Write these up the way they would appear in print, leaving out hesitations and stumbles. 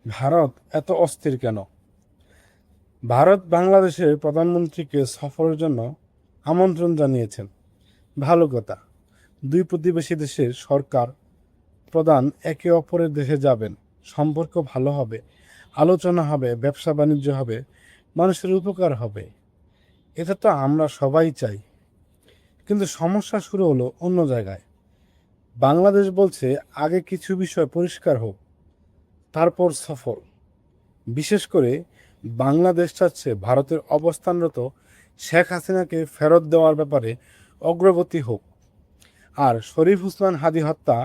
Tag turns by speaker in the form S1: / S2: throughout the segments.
S1: ভারত এত অস্থির কেন? ভারত বাংলাদেশের প্রধানমন্ত্রীকে সফরের জন্য আমন্ত্রণ জানিয়েছেন। ভালো কথা। দুই প্রতিবেশী দেশের সরকার প্রধান একে অপরের দেশে যাবেন। সম্পর্ক ভালো হবে, আলোচনা হবে, ব্যবসা বাণিজ্য হবে, মানুষের উপকার হবে। এটা তো আমরা সবাই চাই। কিন্তু সমস্যা শুরু হলো অন্য জায়গায়। বাংলাদেশ বলছে আগে কিছু বিষয় পরিষ্কার হোক, তারপর সফর। বিশেষ করে বাংলাদেশ চাচ্ছে ভারতের অবস্থানরত শেখ হাসিনাকে ফেরত দেওয়ার ব্যাপারে অগ্রগতি হোক, আর শরীফ ওসমান হাদী হত্যা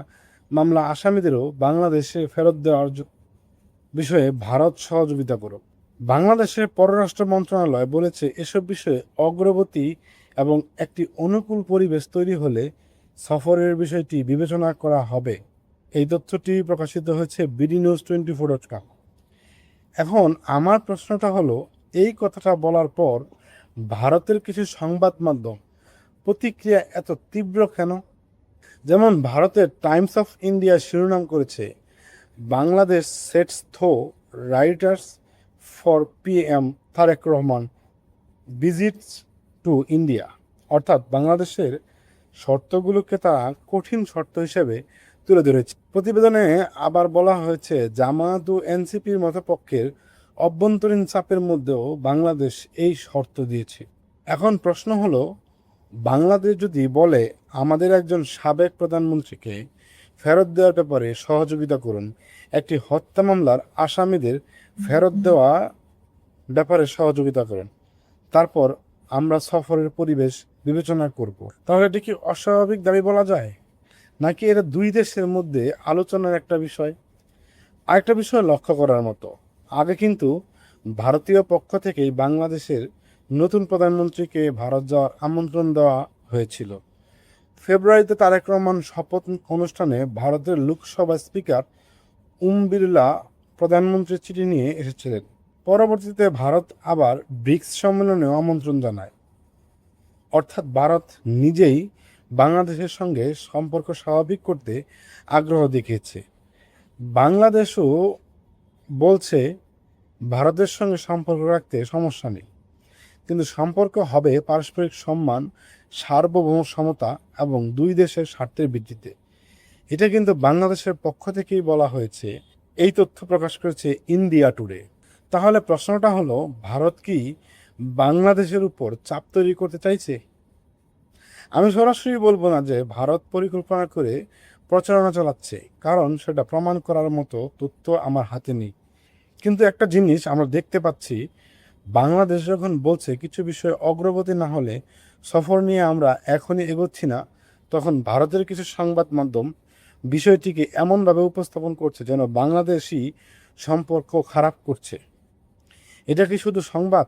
S1: মামলা আসামিদেরও বাংলাদেশে ফেরত দেওয়ার বিষয়ে ভারত সহযোগিতা করুক। বাংলাদেশের পররাষ্ট্র মন্ত্রণালয় বলেছে এসব বিষয়ে অগ্রগতি এবং একটি অনুকূল পরিবেশ তৈরি হলে সফরের বিষয়টি বিবেচনা করা হবে। এই তথ্যটি প্রকাশিত হয়েছে বিডি নিউজ 24.com। এখন আমার প্রশ্নটা হলো, এই কথাটা বলার পর ভারতের কিছু সংবাদ মাধ্যম প্রতিক্রিয়া এত তীব্র কেন? যেমন ভারতের টাইমস অফ ইন্ডিয়া শিরোনাম করেছে, Bangladesh sets three riders for PM Tarique Rahman visits to India. অর্থাৎ বাংলাদেশের শর্তগুলোকে তারা কঠিন শর্ত হিসেবে তুলে ধরেছে। প্রতিবেদনে আবার বলা হয়েছে, জামায়াত ও এনসিপির মতপক্ষের অভ্যন্তরীণ চাপের মধ্যেও বাংলাদেশ এই শর্ত দিয়েছে। এখন প্রশ্ন হলো, বাংলাদেশ যদি বলে আমাদের একজন সাবেক প্রধানমন্ত্রীকে ফেরত দেওয়ার ব্যাপারে সহযোগিতা করুন, একটি হত্যা মামলার আসামিদের ফেরত দেওয়া ব্যাপারে সহযোগিতা করুন, তারপর আমরা সফরের পরিবেশ বিবেচনা করব, তাহলে এটি কি অস্বাভাবিক দাবি বলা যায়, নাকি এটা দুই দেশের মধ্যে আলোচনার একটা বিষয়? আরেকটা বিষয় লক্ষ্য করার মতো, আগে কিন্তু ভারতীয় পক্ষ থেকেই বাংলাদেশের নতুন প্রধানমন্ত্রীকে ভারত যাওয়ার আমন্ত্রণ দেওয়া হয়েছিল। ফেব্রুয়ারিতে তারেক রহমান শপথ অনুষ্ঠানে ভারতের লোকসভা স্পিকার ওম বিড়লা প্রধানমন্ত্রীর চিঠি নিয়ে এসেছিলেন। পরবর্তীতে ভারত আবার ব্রিক্স সম্মেলনেও আমন্ত্রণ জানায়। অর্থাৎ ভারত নিজেই বাংলাদেশের সঙ্গে সম্পর্ক স্বাভাবিক করতে আগ্রহ দেখিয়েছে। বাংলাদেশও বলছে ভারতের সঙ্গে সম্পর্ক রাখতে সমস্যা নেই, কিন্তু সম্পর্ক হবে পারস্পরিক সম্মান, সার্বভৌম সমতা এবং দুই দেশের স্বার্থের ভিত্তিতে। এটা কিন্তু বাংলাদেশের পক্ষ থেকেই বলা হয়েছে। এই তথ্য প্রকাশ করেছে ইন্ডিয়া টুডে। তাহলে প্রশ্নটা হলো, ভারত কি বাংলাদেশের উপর চাপ তৈরি করতে চাইছে? আমি সরাসরি বলবো না যে ভারত পরিকল্পনা করে প্রচারণা চালাচ্ছে, কারণ সেটা প্রমাণ করার মতো তথ্য আমার হাতে নেই। কিন্তু একটা জিনিস আমরা দেখতে পাচ্ছি, বাংলাদেশ যখন বলছে কিছু বিষয়ে অগ্রগতি না হলে সফর নিয়ে আমরা এখনই এগোচ্ছি না, তখন ভারতের কিছু সংবাদ মাধ্যম বিষয়টিকে এমনভাবে উপস্থাপন করছে যেন বাংলাদেশই সম্পর্ক খারাপ করছে। এটা কি শুধু সংবাদ,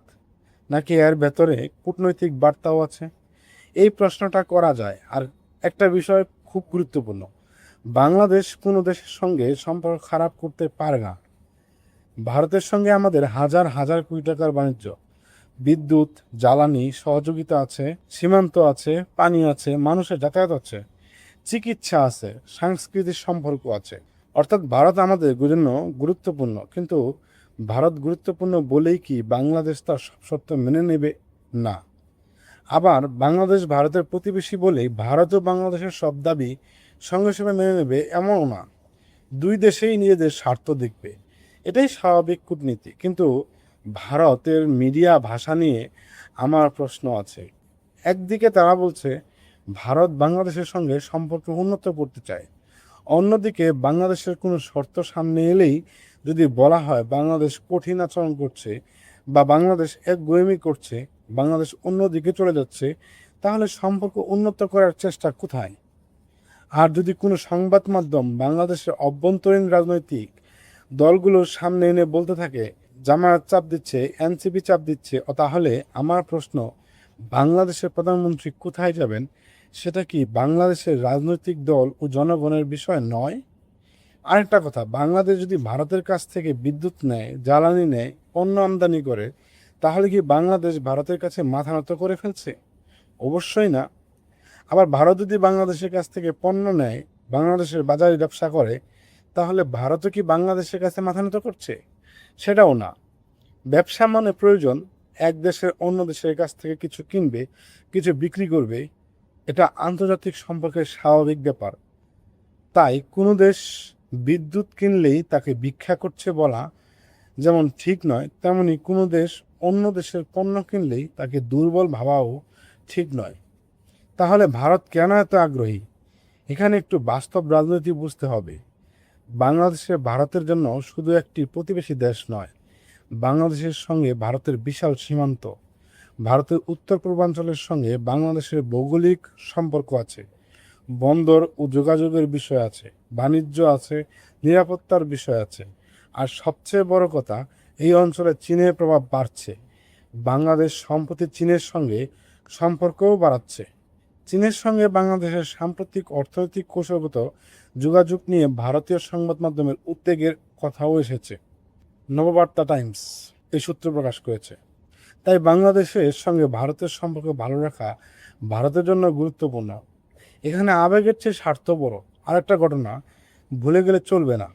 S1: নাকি এর ভেতরে কূটনৈতিক বার্তাও আছে? এই প্রশ্নটা করা যায়। আর একটা বিষয় খুব গুরুত্বপূর্ণ, বাংলাদেশ কোনো দেশের সঙ্গে সম্পর্ক খারাপ করতে পারে না। ভারতের সঙ্গে আমাদের হাজার হাজার কোটি টাকার বাণিজ্য, বিদ্যুৎ, জ্বালানি সহযোগিতা আছে, সীমান্ত আছে, পানি আছে, মানুষের যাতায়াত আছে, চিকিৎসা আছে, সাংস্কৃতিক সম্পর্ক আছে। অর্থাৎ ভারত আমাদের জন্য গুরুত্বপূর্ণ, কিন্তু ভারত গুরুত্বপূর্ণ বলেই কি বাংলাদেশ তার সব শর্ত মেনে নেবে? না। আবার বাংলাদেশ ভারতের প্রতিবেশী বলেই ভারতও বাংলাদেশের সব দাবি সঙ্গে সঙ্গে মেনে নেবে এমনও না। দুই দেশেই নিজেদের স্বার্থ দেখবে, এটাই স্বাভাবিক কূটনীতি। কিন্তু ভারতের মিডিয়া ভাষা নিয়ে আমার প্রশ্ন আছে। একদিকে তারা বলছে ভারত বাংলাদেশের সঙ্গে সম্পর্ক উন্নত করতে চায়, অন্যদিকে বাংলাদেশের কোনো শর্ত সামনে এলেই যদি বলা হয় বাংলাদেশ কঠিন আচরণ করছে বা বাংলাদেশ একগুঁয়েমি করছে, বাংলাদেশ অন্যদিকে চলে যাচ্ছে, তাহলে সম্পর্ক উন্নত করার চেষ্টা কোথায়? আর যদি কোনো সংবাদ মাধ্যম বাংলাদেশের অভ্যন্তরীণ রাজনৈতিক দলগুলোর সামনে এনে বলতে থাকে জামায়াত চাপ দিচ্ছে, এনসিপি চাপ দিচ্ছে, তাহলে আমার প্রশ্ন, বাংলাদেশের প্রধানমন্ত্রী কোথায় যাবেন? সেটা কি বাংলাদেশের রাজনৈতিক দল ও জনগণের বিষয় নয়? আরেকটা কথা, বাংলাদেশ যদি ভারতের কাছ থেকে বিদ্যুৎ নেয়, জ্বালানি নেয়, পণ্য আমদানি করে, তাহলে কি বাংলাদেশ ভারতের কাছে মাথা নত করে ফেলছে? অবশ্যই না। আবার ভারত যদি বাংলাদেশের কাছ থেকে পণ্য নেয়, বাংলাদেশের বাজারে ব্যবসা করে, তাহলে ভারতও কি বাংলাদেশের কাছে মাথা নত করছে? সেটাও না। ব্যবসা মানে প্রয়োজন, এক দেশের অন্য দেশের কাছ থেকে কিছু কিনবে, কিছু বিক্রি করবে, এটা আন্তর্জাতিক সম্পর্কের স্বাভাবিক ব্যাপার। তাই কোনো দেশ বিদ্যুৎ কিনলেই তাকে ভিক্ষা করছে বলা যেমন ঠিক নয়, তেমনি কোনো দেশ অন্য দেশের পণ্য কিনলেই তাকে দুর্বল ভাবাও ঠিক নয়। তাহলে ভারত কেন এত আগ্রহী? এখানে একটু বাস্তব রাজনীতি বুঝতে হবে। বাংলাদেশে ভারতের জন্য শুধু একটি প্রতিবেশী দেশ নয়, বাংলাদেশের সঙ্গে ভারতের বিশাল সীমান্ত। ভারতের উত্তর পূর্বাঞ্চলের সঙ্গে বাংলাদেশের ভৌগোলিক সম্পর্ক আছে, বন্দর ও যোগাযোগের বিষয় আছে, বাণিজ্য আছে, নিরাপত্তার বিষয় আছে। আর সবচেয়ে বড় কথা, এই অঞ্চলে চীনের প্রভাব বাড়ছে। বাংলাদেশ সম্প্রতি চীনের সঙ্গে সম্পর্কও বাড়াচ্ছে। চীনের সঙ্গে বাংলাদেশের সাম্প্রতিক অর্থনৈতিক কৌশলগত যোগাযোগ নিয়ে ভারতীয় সংবাদ মাধ্যমের উদ্বেগের কথাও এসেছে। নববার্তা টাইমস এই সূত্র প্রকাশ করেছে। তাই বাংলাদেশের সঙ্গে ভারতের সম্পর্ক ভালো রাখা ভারতের জন্য গুরুত্বপূর্ণ। এখানে আবেগের চেয়ে স্বার্থ বড়। আরেকটা ঘটনা ভুলে গেলে চলবে না।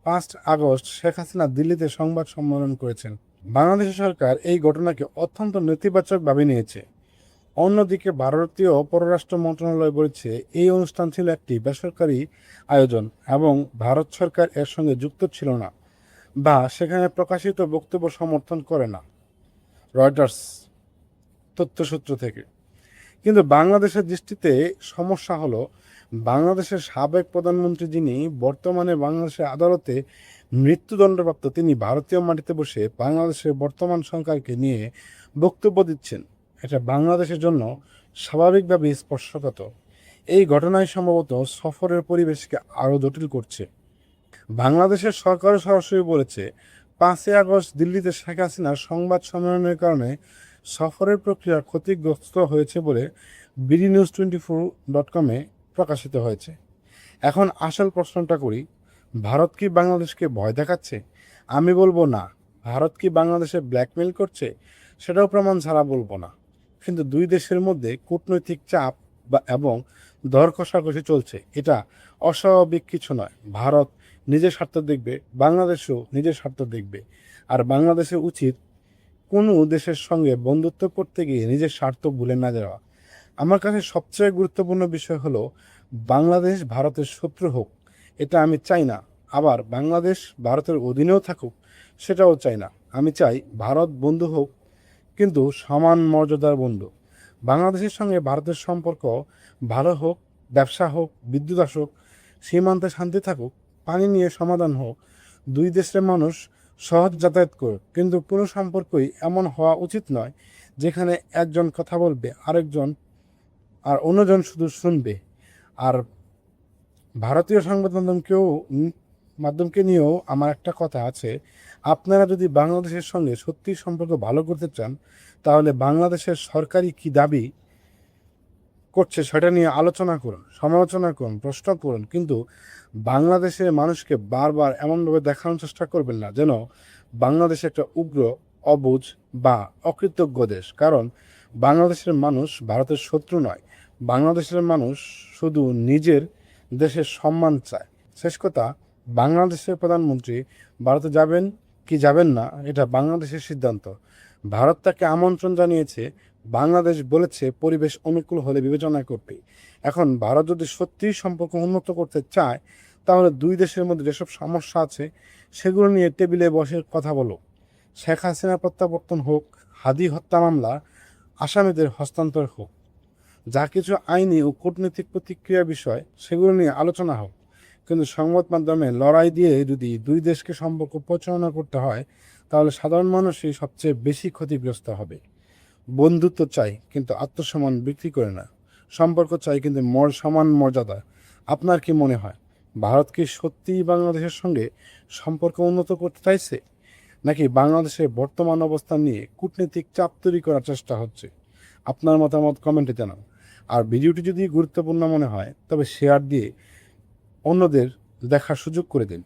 S1: 5 আগস্ট শেখ হাসিনা দিল্লিতে সংবাদ সম্মেলন করেছেন। বাংলাদেশ সরকার এই ঘটনাকে অত্যন্ত নেতিবাচকভাবে নিয়েছে। অন্যদিকে ভারতীয় পররাষ্ট্র মন্ত্রণালয় বলেছে এই অনুষ্ঠান ছিল একটি বেসরকারি আয়োজন এবং ভারত সরকার এর সঙ্গে যুক্ত ছিল না বা সেখানে প্রকাশিত বক্তব্য সমর্থন করে না। রয়টার্স তথ্যসূত্র থেকে। কিন্তু বাংলাদেশের দৃষ্টিতে সমস্যা হলো, বাংলাদেশের সাবেক প্রধানমন্ত্রী যিনি বর্তমানে বাংলাদেশের আদালতে মৃত্যুদণ্ডপ্রাপ্ত, তিনি ভারতীয় মাটিতে বসে বাংলাদেশের বর্তমান সরকারকে নিয়ে বক্তব্য দিচ্ছেন। এটা বাংলাদেশের জন্য স্বাভাবিকভাবে স্পর্শকাতর। এই ঘটনায় সম্ভবত সফরের পরিবেশকে আরও জটিল করছে। বাংলাদেশের সরকারও সরাসরি বলেছে 5 আগস্ট দিল্লিতে শেখ হাসিনার সংবাদ সম্মেলনের কারণে সফরের প্রক্রিয়া ক্ষতিগ্রস্ত হয়েছে বলে BDNews24.com-এ প্রকাশিত হয়েছে। এখন আসল প্রশ্নটা করি, ভারত কি বাংলাদেশকে ভয় দেখাচ্ছে? আমি বলবো না। ভারত কি বাংলাদেশে ব্ল্যাকমেল করছে? সেটাও প্রমাণ ছাড়া বলবো না। কিন্তু দুই দেশের মধ্যে কূটনৈতিক চাপ এবং দর কষাকষি চলছে, এটা অস্বাভাবিক কিছু নয়। ভারত নিজের স্বার্থ দেখবে, বাংলাদেশও নিজের স্বার্থ দেখবে। আর বাংলাদেশের উচিত কোনো দেশের সঙ্গে বন্ধুত্ব করতে গিয়ে নিজের স্বার্থ ভুলে না যাওয়া। আমার কাছে সবচেয়ে গুরুত্বপূর্ণ বিষয় হলো, বাংলাদেশ ভারতের শত্রু হোক, এটা আমি চাই না। আবার বাংলাদেশ ভারতের অধীনেও থাকুক, সেটাও চাই না। আমি চাই ভারত বন্ধু হোক, কিন্তু সমান মর্যাদার বন্ধু। বাংলাদেশের সঙ্গে ভারতের সম্পর্ক ভালো হোক, ব্যবসা হোক, বিদ্যুৎ আসুক, সীমান্তে শান্তি থাকুক, পানি নিয়ে সমাধান হোক, দুই দেশের মানুষ সহজ যাতায়াত করুক। কিন্তু কোনো সম্পর্কই এমন হওয়া উচিত নয় যেখানে একজন কথা বলবে আরেকজন আর অন্যজন শুধু শুনবে। আর ভারতীয় সংবাদ মাধ্যমকে নিয়েও আমার একটা কথা আছে, আপনারা যদি বাংলাদেশের সঙ্গে সত্যি সম্পর্ক ভালো করতে চান, তাহলে বাংলাদেশের সরকারি কী দাবি করছে সেটা নিয়ে আলোচনা করুন, সমালোচনা করুন, প্রশ্ন করুন। কিন্তু বাংলাদেশের মানুষকে বারবার এমনভাবে দেখানোর চেষ্টা করবেন না যেন বাংলাদেশ একটা উগ্র, অবুঝ বা অকৃতজ্ঞ দেশ। কারণ বাংলাদেশের মানুষ ভারতের শত্রু নয়। বাংলাদেশের মানুষ শুধু নিজের দেশের সম্মান চায়। শেষ কথা, বাংলাদেশের প্রধানমন্ত্রী ভারতে যাবেন কি যাবেন না, এটা বাংলাদেশের সিদ্ধান্ত। ভারত তাকে আমন্ত্রণ জানিয়েছে, বাংলাদেশ বলেছে পরিবেশ অনুকূল হলে বিবেচনা করবে। এখন ভারত যদি সত্যিই সম্পর্ক উন্নত করতে চায়, তাহলে দুই দেশের মধ্যে যেসব সমস্যা আছে সেগুলো নিয়ে টেবিলে বসে কথা বলো। শেখ হাসিনা প্রত্যাবর্তন হোক, হাদি হত্যা মামলা আসামিদের হস্তান্তর হোক, যা কিছু আইনি ও কূটনৈতিক প্রতিক্রিয়া বিষয় সেগুলো নিয়ে আলোচনা হোক। কিন্তু সংবাদ মাধ্যমে লড়াই দিয়ে যদি দুই দেশকে সম্পর্ক পরিচালনা করতে হয়, তাহলে সাধারণ মানুষই সবচেয়ে বেশি ক্ষতিগ্রস্ত হবে। বন্ধুত্ব চাই, কিন্তু আত্মসম্মান বিক্রি করে না। সম্পর্ক চাই, কিন্তু সমান মর্যাদা। আপনার কি মনে হয়, ভারত কি সত্যিই বাংলাদেশের সঙ্গে সম্পর্ক উন্নত করতে চাইছে, নাকি বাংলাদেশের বর্তমান অবস্থান নিয়ে কূটনৈতিক চাপ তৈরি করার চেষ্টা হচ্ছে? আপনার মতামত কমেন্টে জানান। আর ভিডিওটি যদি গুরুত্বপূর্ণ মনে হয়, তবে শেয়ার দিয়ে অন্যদের দেখার সুযোগ করে দিন।